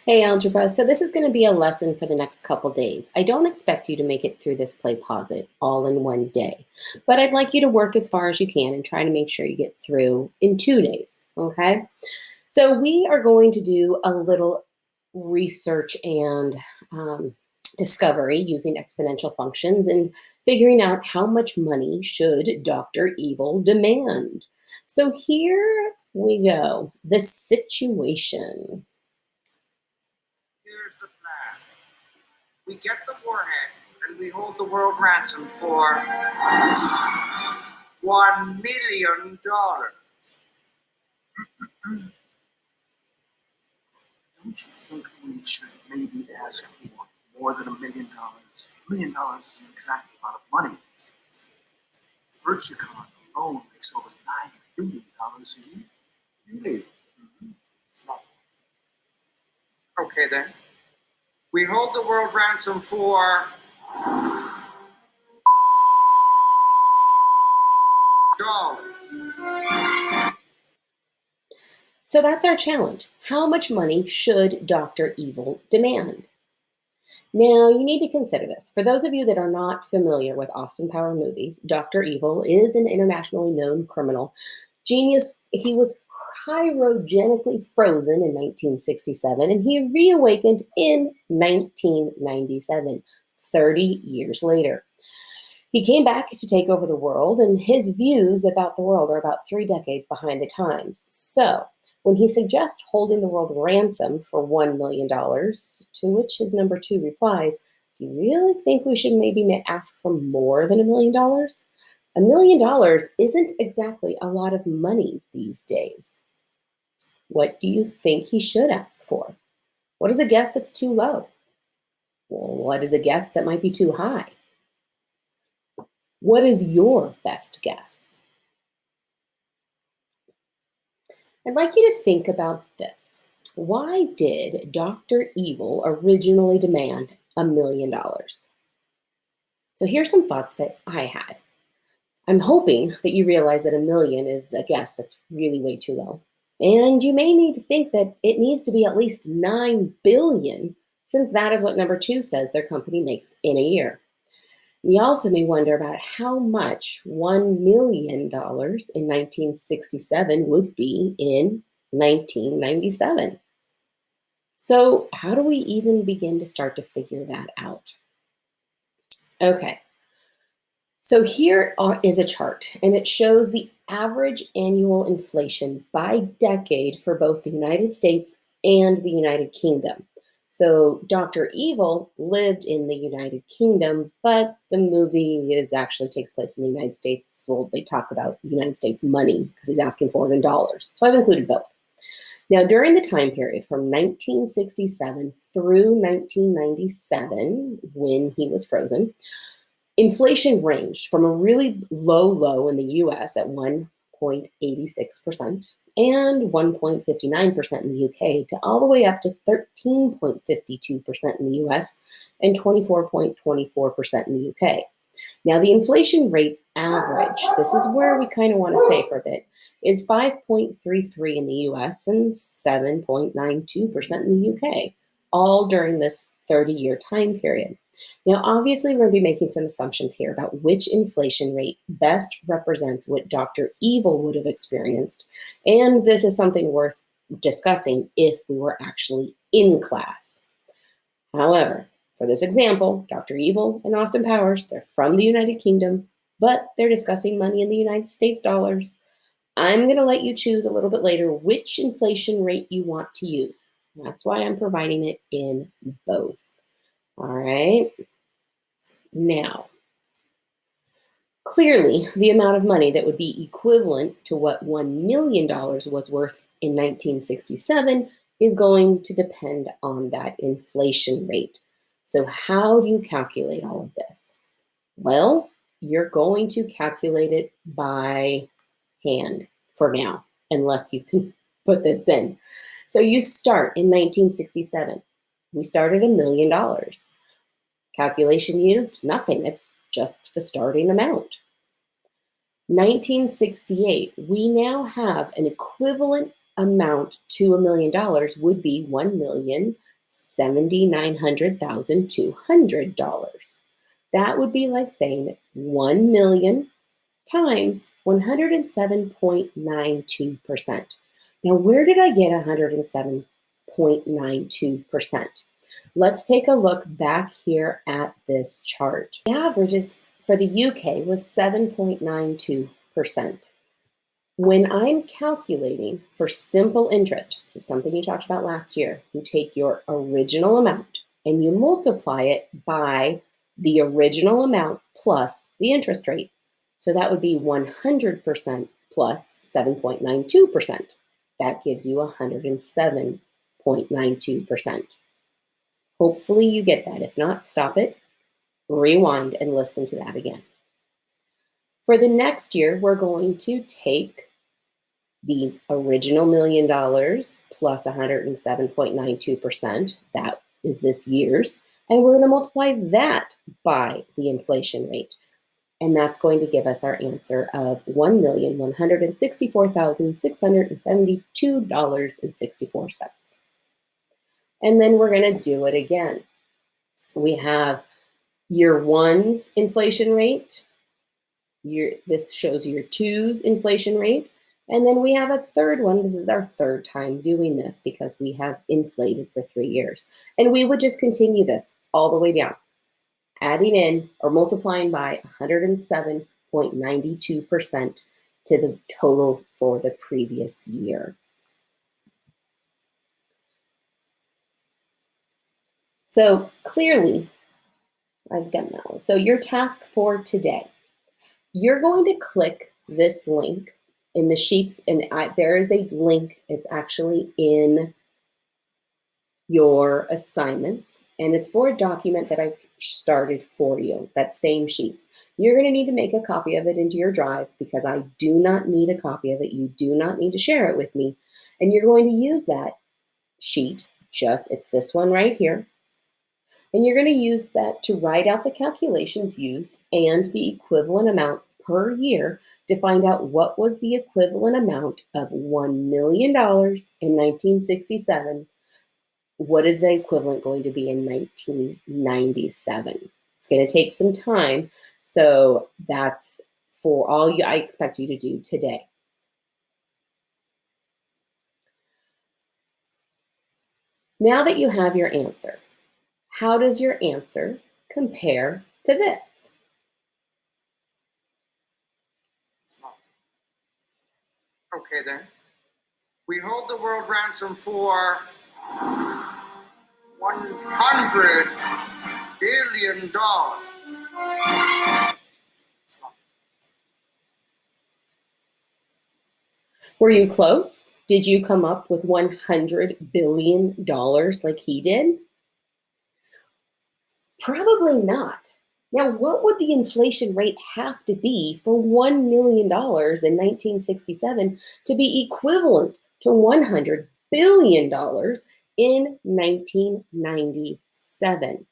Hey, Algebra. So this is going to be a lesson for the next couple days. I don't expect you to make it through this play posit all in one day, but I'd like you to work as far as you can and try to make sure you get through in 2 days, okay? So we are going to do a little research and discovery using exponential functions and figuring out how much money should Dr. Evil demand. So here we go, the situation. Here's the plan. We get the warhead and we hold the world ransom for $1 million. Don't you think we should maybe ask for more than $1 million? $1 million isn't exactly a lot of money these days. Virtucon alone makes over $9 billion a year. Really? Mm-hmm. It's not. Okay then. We hold the world ransom for dollars. So that's our challenge. How much money should Dr. Evil demand? Now, you need to consider this. For those of you that are not familiar with Austin Power movies, Dr. Evil is an internationally known criminal genius. He was cryogenically frozen in 1967 and he reawakened in 1997, 30 years later. He came back to take over the world, and his views about the world are about 3 decades behind the times. So, when he suggests holding the world ransom for $1 million, to which his number 2 replies, do you really think we should maybe ask for more than $1 million? $1 million isn't exactly a lot of money these days. What do you think he should ask for? What is a guess that's too low? What is a guess that might be too high? What is your best guess? I'd like you to think about this. Why did Dr. Evil originally demand $1 million? So here's some thoughts that I had. I'm hoping that you realize that $1 million is a guess that's really way too low. And you may need to think that it needs to be at least $9 billion, since that is what number 2 says their company makes in a year. We also may wonder about how much $1 million in 1967 would be in 1997. So how do we even begin to start to figure that out? Okay, so here is a chart, and it shows the average annual inflation by decade for both the United States and the United Kingdom. So Dr. Evil lived in the United Kingdom, but the movie actually takes place in the United States. Well, they talk about United States money because he's asking for it in dollars. So I've included both. Now, during the time period from 1967 through 1997, when he was frozen, inflation ranged from a really low in the US at 1.86% and 1.59% in the UK to all the way up to 13.52% in the US and 24.24% in the UK. Now, the inflation rates average, this is where we kind of want to stay for a bit, is 5.33 in the US and 7.92% in the UK, all during this 30-year time period. Now, obviously, we're going to be making some assumptions here about which inflation rate best represents what Dr. Evil would have experienced, and this is something worth discussing if we were actually in class. However, for this example, Dr. Evil and Austin Powers, they're from the United Kingdom, but they're discussing money in the United States dollars. I'm going to let you choose a little bit later which inflation rate you want to use. That's why I'm providing it in both. All right. Now, clearly, the amount of money that would be equivalent to what $1 million was worth in 1967 is going to depend on that inflation rate. So how do you calculate all of this? Well, you're going to calculate it by hand for now, unless you can put this in. So you start in 1967. We started $1 million. Calculation used, nothing. It's just the starting amount. 1968, we now have an equivalent amount to $1 million would be 1,000,000 $79,200. That would be like saying 1 million times 107.92%. Now, where did I get 107.92%? Let's take a look back here at this chart. The averages for the UK was 7.92%. When I'm calculating for simple interest, this is something you talked about last year, you take your original amount and you multiply it by the original amount plus the interest rate. So that would be 100% plus 7.92%. That gives you 107.92%. Hopefully you get that. If not, stop it, rewind, and listen to that again. For the next year, we're going to take the original $1 million plus 107.92%, that is this year's, and we're going to multiply that by the inflation rate. And that's going to give us our answer of $1,164,672.64. And then we're going to do it again. We have year one's inflation rate. This shows year two's inflation rate. And then we have a third one. This is our third time doing this because we have inflated for 3 years. And we would just continue this all the way down, adding in or multiplying by 107.92% to the total for the previous year. So clearly, I've done that one. So your task for today, you're going to click this link in the sheets, and there is a link. It's actually in your assignments, and it's for a document that I've started for you, that same sheets. You're going to need to make a copy of it into your drive because I do not need a copy of it. You do not need to share it with me. And you're going to use that sheet, it's this one right here. And you're going to use that to write out the calculations used and the equivalent amount per year to find out what was the equivalent amount of $1 million in 1967. What is the equivalent going to be in 1997? It's going to take some time, so that's for all I expect you to do today. Now that you have your answer, how does your answer compare to this? Okay then. We hold the world ransom for $100 billion. Were you close? Did you come up with $100 billion like he did? Probably not. Now, what would the inflation rate have to be for $1 million in 1967 to be equivalent to $100 billion in 1997?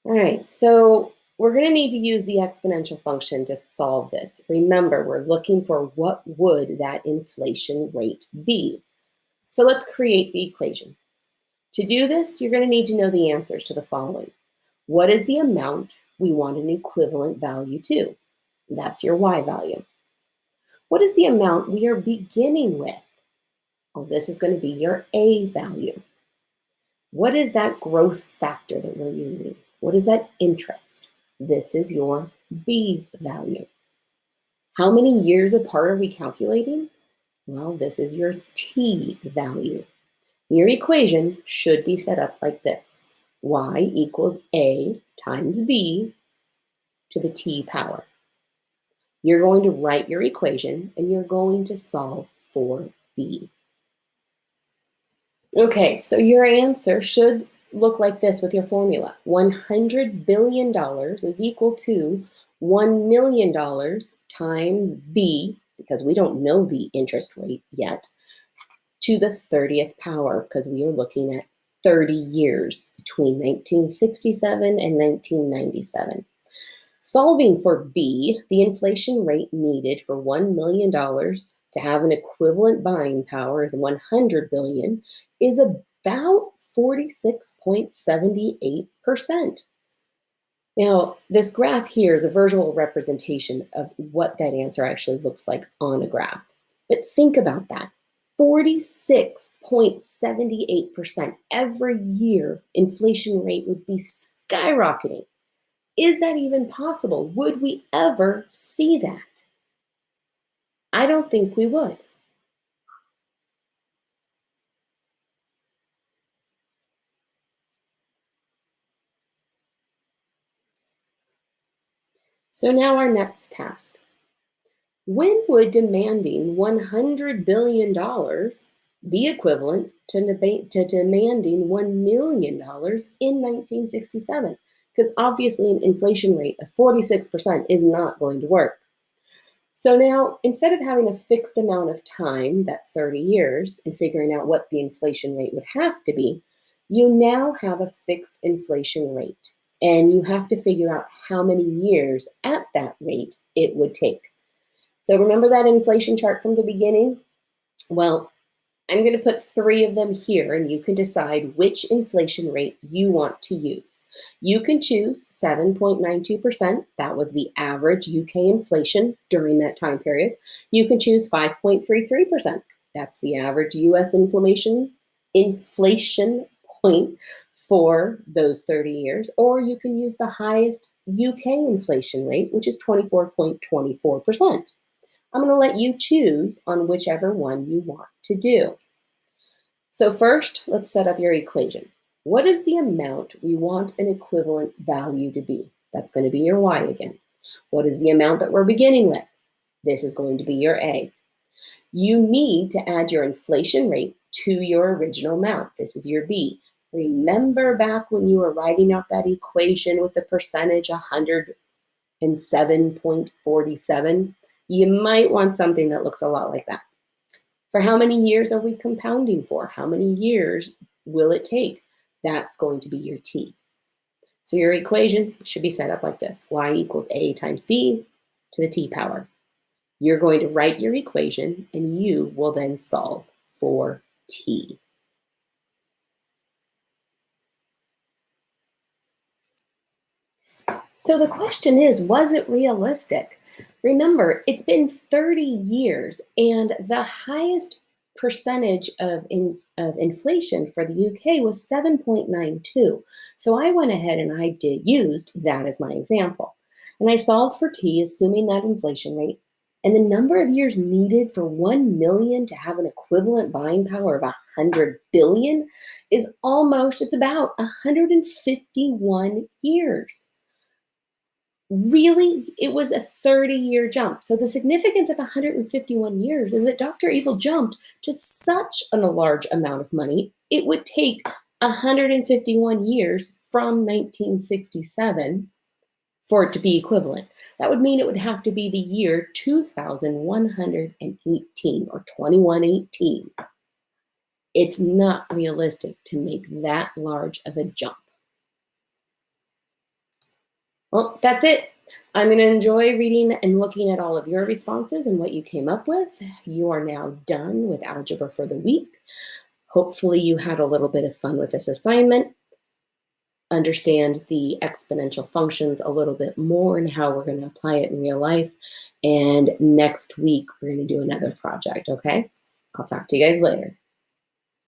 All right, so we're going to need to use the exponential function to solve this. Remember, we're looking for what would that inflation rate be. So let's create the equation. To do this, you're going to need to know the answers to the following. What is the amount we want an equivalent value to? That's your y value. What is the amount we are beginning with? Well, this is going to be your a value. What is that growth factor that we're using? What is that interest? This is your b value. How many years apart are we calculating? Well, this is your t value. Your equation should be set up like this. Y equals a times b to the t power. You're going to write your equation and you're going to solve for b. Okay, so your answer should look like this with your formula. $100 billion is equal to $1 million times b, because we don't know the interest rate yet, to the 30th power, because we are looking at 30 years between 1967 and 1997. Solving for B, the inflation rate needed for $1 million to have an equivalent buying power as $100 billion is about 46.78%. Now, this graph here is a visual representation of what that answer actually looks like on a graph. But think about that. 46.78% every year inflation rate would be skyrocketing. Is that even possible? Would we ever see that? I don't think we would. So now our next task. When would demanding $100 billion be equivalent to demanding $1 million in 1967? Because obviously an inflation rate of 46% is not going to work. So now, instead of having a fixed amount of time, that 30 years, and figuring out what the inflation rate would have to be, you now have a fixed inflation rate. And you have to figure out how many years at that rate it would take. So remember that inflation chart from the beginning? Well, I'm going to put 3 of them here, and you can decide which inflation rate you want to use. You can choose 7.92%. That was the average UK inflation during that time period. You can choose 5.33%. That's the average US inflation point for those 30 years. Or you can use the highest UK inflation rate, which is 24.24%. I'm going to let you choose on whichever one you want to do. So first, let's set up your equation. What is the amount we want an equivalent value to be? That's going to be your y again. What is the amount that we're beginning with? This is going to be your a. You need to add your inflation rate to your original amount. This is your b. Remember back when you were writing out that equation with the percentage 107.47? You might want something that looks a lot like that. For how many years are we compounding for? How many years will it take? That's going to be your t. So your equation should be set up like this. Y equals a times b to the t power. You're going to write your equation, and you will then solve for t. So the question is, was it realistic? Remember, it's been 30 years, and the highest percentage of inflation for the UK was 7.92. So I went ahead and I used that as my example. And I solved for t, assuming that inflation rate, and the number of years needed for 1 million to have an equivalent buying power of 100 billion is it's about 151 years. Really, it was a 30-year jump. So the significance of 151 years is that Dr. Evil jumped to such a large amount of money, it would take 151 years from 1967 for it to be equivalent. That would mean it would have to be the year 2118 or 2118. It's not realistic to make that large of a jump. Well, that's it. I'm going to enjoy reading and looking at all of your responses and what you came up with. You are now done with algebra for the week. Hopefully you had a little bit of fun with this assignment. Understand the exponential functions a little bit more and how we're going to apply it in real life. And next week, we're going to do another project, okay? I'll talk to you guys later.